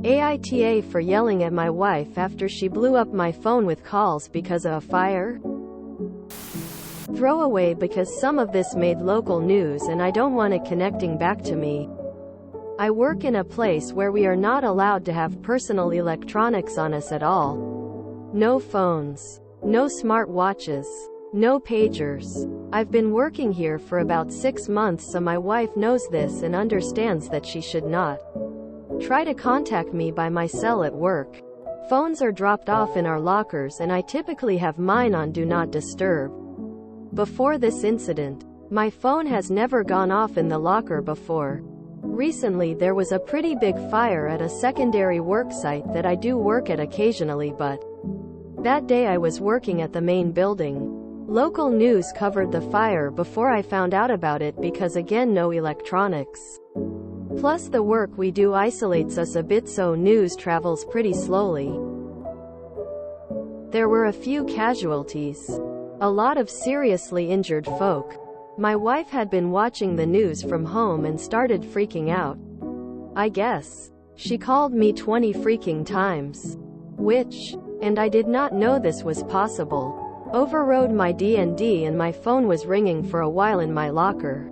AITA for yelling at my wife after she blew up my phone with calls because of a fire? Throwaway because some of this made local news and I don't want it connecting back to me. I work in a place where we are not allowed to have personal electronics on us at all. No phones. No smart watches. No pagers. I've been working here for about 6 months, so my wife knows this and understands that she should not try to contact me by my cell at work. Phones are dropped off in our lockers and I typically have mine on Do Not Disturb. Before this incident, my phone has never gone off in the locker before. Recently there was a pretty big fire at a secondary work site that I do work at occasionally, but that day I was working at the main building. Local news covered the fire before I found out about it because again no electronics. Plus the work we do isolates us a bit, so news travels pretty slowly. There were a few casualties. A lot of seriously injured folk. My wife had been watching the news from home and started freaking out. I guess she called me 20 freaking times. And I did not know this was possible. Overrode my D&D and my phone was ringing for a while in my locker.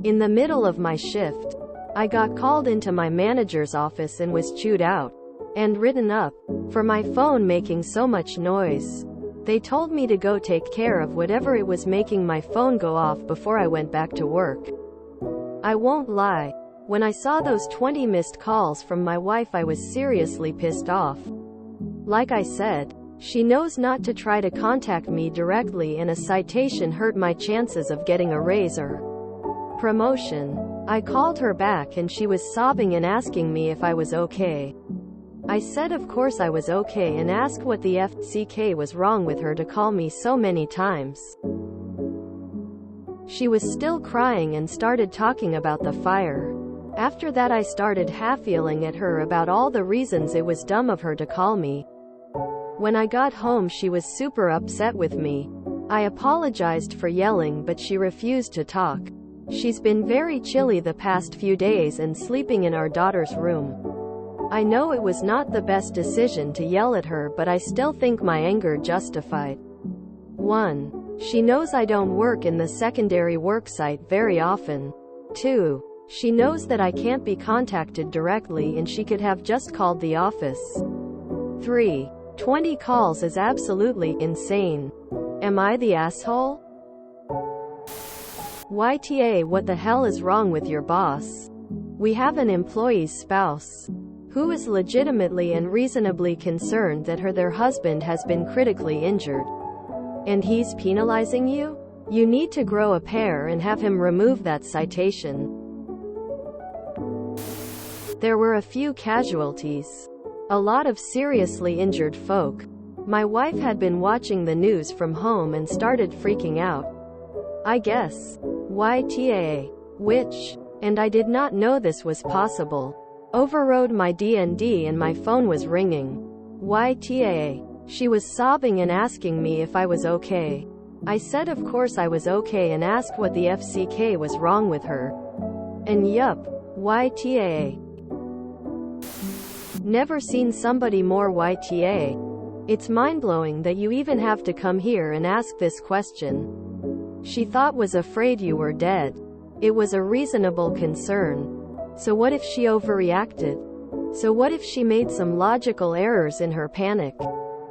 In the middle of my shift, I got called into my manager's office and was chewed out and written up for my phone making so much noise. They told me to go take care of whatever it was making my phone go off before I went back to work. I won't lie, when I saw those 20 missed calls from my wife I was seriously pissed off. Like I said, she knows not to try to contact me directly, and a citation hurt my chances of getting a raise or promotion. I called her back and she was sobbing and asking me if I was okay. I said of course I was okay and asked what the FCK was wrong with her to call me so many times. She was still crying and started talking about the fire. After that I started half yelling at her about all the reasons it was dumb of her to call me. When I got home she was super upset with me. I apologized for yelling but she refused to talk. She's been very chilly the past few days and sleeping in our daughter's room. I know it was not the best decision to yell at her, but I still think my anger justified. 1. She knows I don't work in the secondary work site very often. 2. She knows that I can't be contacted directly and she could have just called the office. 3. 20 calls is absolutely insane. Am I the asshole? YTA, what the hell is wrong with your boss? We have an employee's spouse who is legitimately and reasonably concerned that their husband has been critically injured. And he's penalizing you? You need to grow a pair and have him remove that citation. There were a few casualties. A lot of seriously injured folk. My wife had been watching the news from home and started freaking out. I guess. YTA. And I did not know this was possible. Overrode my D&D and my phone was ringing. YTA. She was sobbing and asking me if I was okay. I said of course I was okay and asked what the FCK was wrong with her. And yup. YTA. Never seen somebody more YTA. It's mind-blowing that you even have to come here and ask this question. She thought was afraid you were dead. It was a reasonable concern. So what if she overreacted? So what if she made some logical errors in her panic?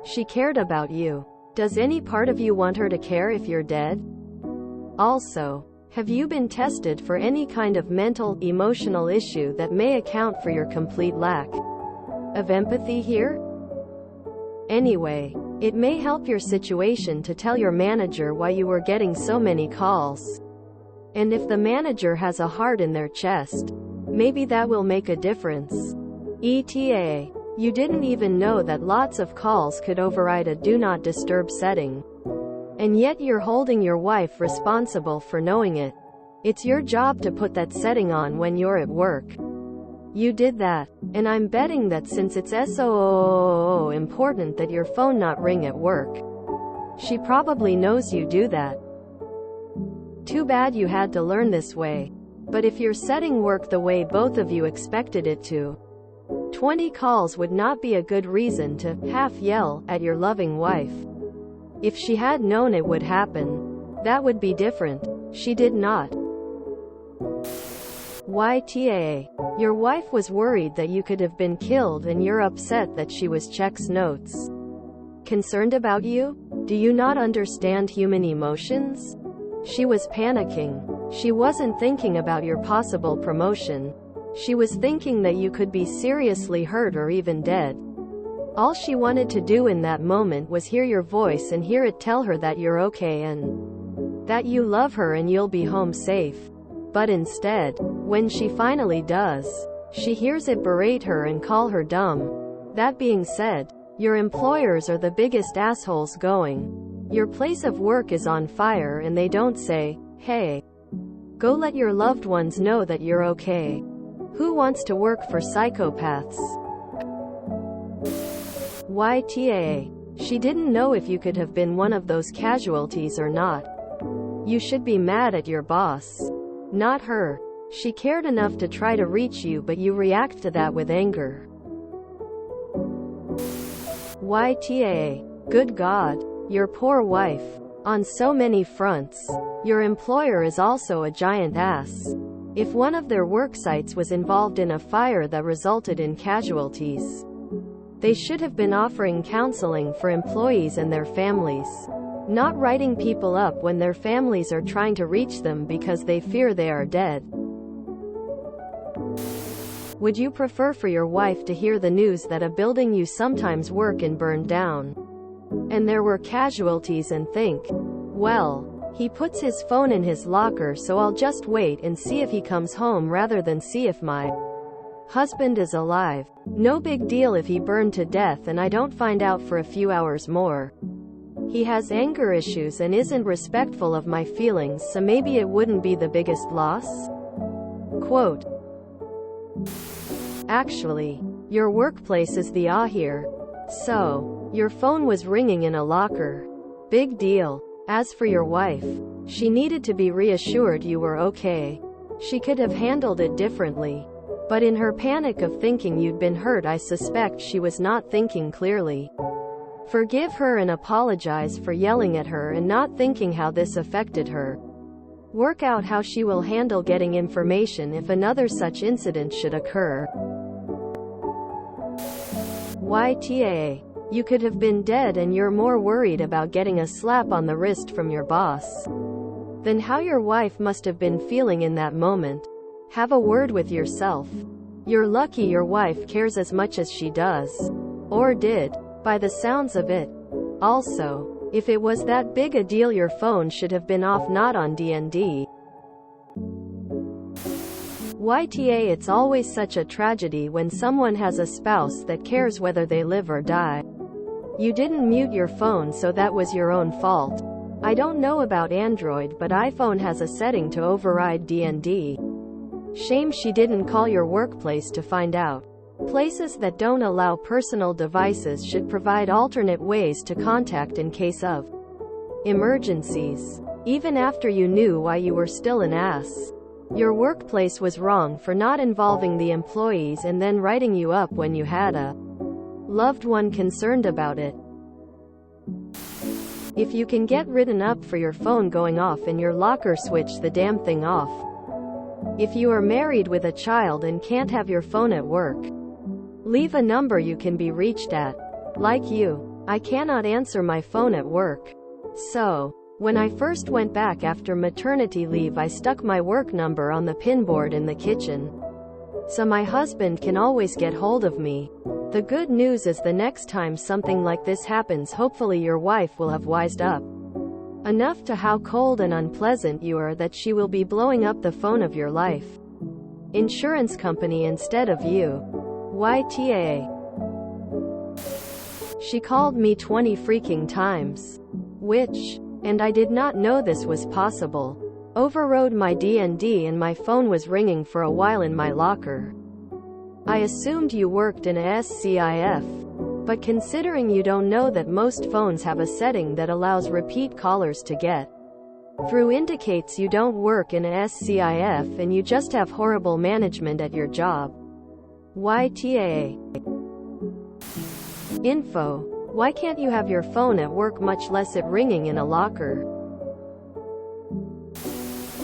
She cared about you. Does any part of you want her to care if you're dead? Also, have you been tested for any kind of mental, emotional issue that may account for your complete lack of empathy here? Anyway, it may help your situation to tell your manager why you were getting so many calls. And if the manager has a heart in their chest, maybe that will make a difference. ETA. You didn't even know that lots of calls could override a Do Not Disturb setting. And yet you're holding your wife responsible for knowing it. It's your job to put that setting on when you're at work. You did that, and I'm betting that since it's so important that your phone not ring at work, she probably knows you do that. Too bad you had to learn this way. But if you're setting work the way both of you expected it to, 20 calls would not be a good reason to half-yell at your loving wife. If she had known it would happen, that would be different. She did not. YTA. Your wife was worried that you could have been killed and you're upset that she was checks notes. Concerned about you? Do you not understand human emotions? She was panicking. She wasn't thinking about your possible promotion. She was thinking that you could be seriously hurt or even dead. All she wanted to do in that moment was hear your voice and hear it tell her that you're okay and that you love her and you'll be home safe. But instead, when she finally does, she hears it berate her and call her dumb. That being said, your employers are the biggest assholes going. Your place of work is on fire and they don't say, "Hey, go let your loved ones know that you're okay." Who wants to work for psychopaths? YTA. She didn't know if you could have been one of those casualties or not. You should be mad at your boss, not her. She cared enough to try to reach you, but you react to that with anger. YTA. Good God. Your poor wife. On so many fronts. Your employer is also a giant ass. If one of their work sites was involved in a fire that resulted in casualties, they should have been offering counseling for employees and their families, not writing people up when their families are trying to reach them because they fear they are dead. Would you prefer for your wife to hear the news that a building you sometimes work in burned down, and there were casualties, and think, "Well, he puts his phone in his locker, so I'll just wait and see if he comes home rather than see if my husband is alive. No big deal if he burned to death and I don't find out for a few hours more. He has anger issues and isn't respectful of my feelings, so maybe it wouldn't be the biggest loss?" Quote. Actually, your workplace is the here. So, your phone was ringing in a locker. Big deal. As for your wife, she needed to be reassured you were okay. She could have handled it differently. But in her panic of thinking you'd been hurt, I suspect she was not thinking clearly. Forgive her and apologize for yelling at her and not thinking how this affected her. Work out how she will handle getting information if another such incident should occur. YTA. You could have been dead and you're more worried about getting a slap on the wrist from your boss than how your wife must have been feeling in that moment. Have a word with yourself. You're lucky your wife cares as much as she does. Or did, by the sounds of it. Also, if it was that big a deal, your phone should have been off, not on DND. YTA. It's always such a tragedy when someone has a spouse that cares whether they live or die. You didn't mute your phone, so that was your own fault. I don't know about Android, but iPhone has a setting to override DND. Shame she didn't call your workplace to find out. Places that don't allow personal devices should provide alternate ways to contact in case of emergencies. Even after you knew why, you were still an ass. Your workplace was wrong for not involving the employees and then writing you up when you had a loved one concerned about it. If you can get written up for your phone going off in your locker, switch the damn thing off. If you are married with a child and can't have your phone at work, leave a number you can be reached at. Like you, I cannot answer my phone at work. So, when I first went back after maternity leave, I stuck my work number on the pinboard in the kitchen, so my husband can always get hold of me. The good news is the next time something like this happens, hopefully your wife will have wised up enough to how cold and unpleasant you are that she will be blowing up the phone of your life insurance company instead of you. YTA. She called me 20 freaking times. And I did not know this was possible. Overrode my DND and my phone was ringing for a while in my locker. I assumed you worked in a SCIF. But considering you don't know that most phones have a setting that allows repeat callers to get through, indicates you don't work in a SCIF and you just have horrible management at your job. YTA. Info. Why can't you have your phone at work, much less it ringing in a locker?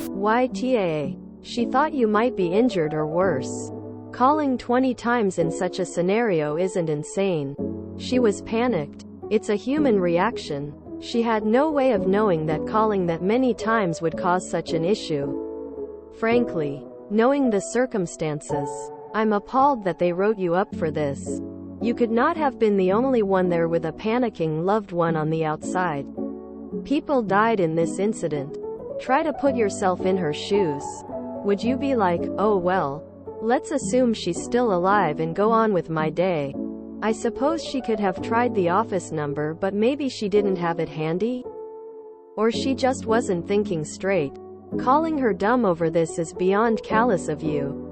YTA. She thought you might be injured or worse. Calling 20 times in such a scenario isn't insane. She was panicked. It's a human reaction. She had no way of knowing that calling that many times would cause such an issue. Frankly, knowing the circumstances, I'm appalled that they wrote you up for this. You could not have been the only one there with a panicking loved one on the outside. People died in this incident. Try to put yourself in her shoes. Would you be like, oh well, let's assume she's still alive and go on with my day? I suppose she could have tried the office number, but maybe she didn't have it handy? Or she just wasn't thinking straight. Calling her dumb over this is beyond callous of you.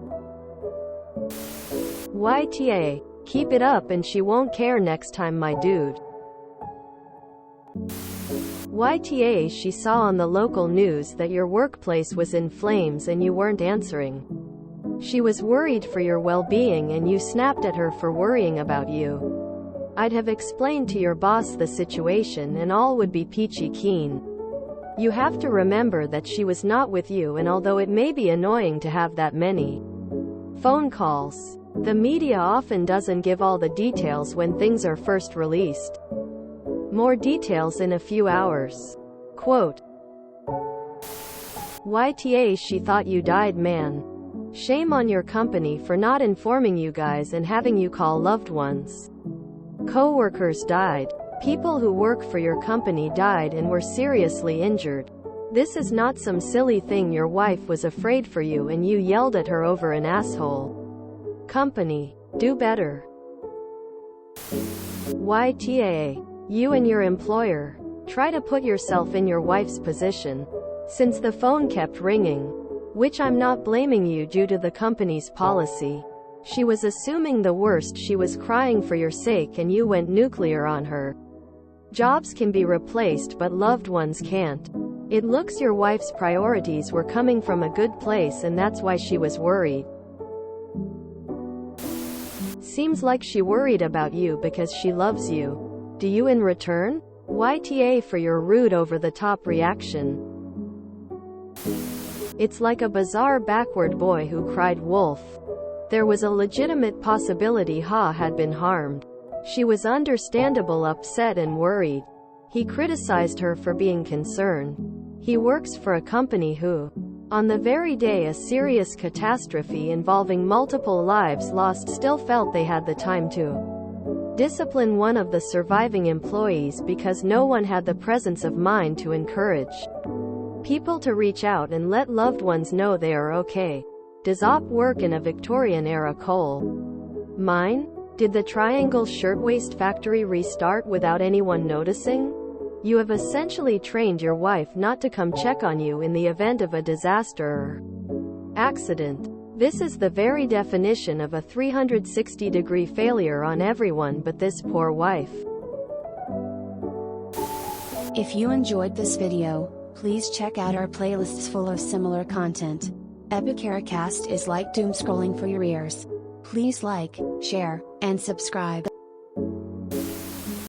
YTA. Keep it up and she won't care next time, my dude. YTA. She saw on the local news that your workplace was in flames and you weren't answering. She was worried for your well-being and you snapped at her for worrying about you. I'd have explained to your boss the situation and all would be peachy keen. You have to remember that she was not with you, and although it may be annoying to have that many phone calls, the media often doesn't give all the details when things are first released. More details in a few hours. Quote. YTA. She thought you died, man. Shame on your company for not informing you guys and having you call loved ones. Co-workers died. People who work for your company died and were seriously injured. This is not some silly thing. Your wife was afraid for you and you yelled at her over an asshole. Company, do better. YTA. You and your employer. Try to put yourself in your wife's position. Since the phone kept ringing, which I'm not blaming you due to the company's policy, she was assuming the worst. She was crying for your sake and you went nuclear on her. Jobs can be replaced but loved ones can't. It looks your wife's priorities were coming from a good place and that's why she was worried. Seems like she worried about you because she loves you. Do you in return? YTA. For your rude over-the-top reaction. It's like a bizarre backward boy who cried wolf. There was a legitimate possibility Ha had been harmed. She was understandable, upset and worried. He criticized her for being concerned. He works for a company who, on the very day a serious catastrophe involving multiple lives lost, still felt they had the time to discipline one of the surviving employees because no one had the presence of mind to encourage people to reach out and let loved ones know they are okay. Does op work in a Victorian-era coal mine? Did the Triangle Shirtwaist Factory restart without anyone noticing? You have essentially trained your wife not to come check on you in the event of a disaster or accident. This is the very definition of a 360-degree failure on everyone but this poor wife. If you enjoyed this video, please check out our playlists full of similar content. AmITheAsshole is like doom scrolling for your ears. Please like, share, and subscribe.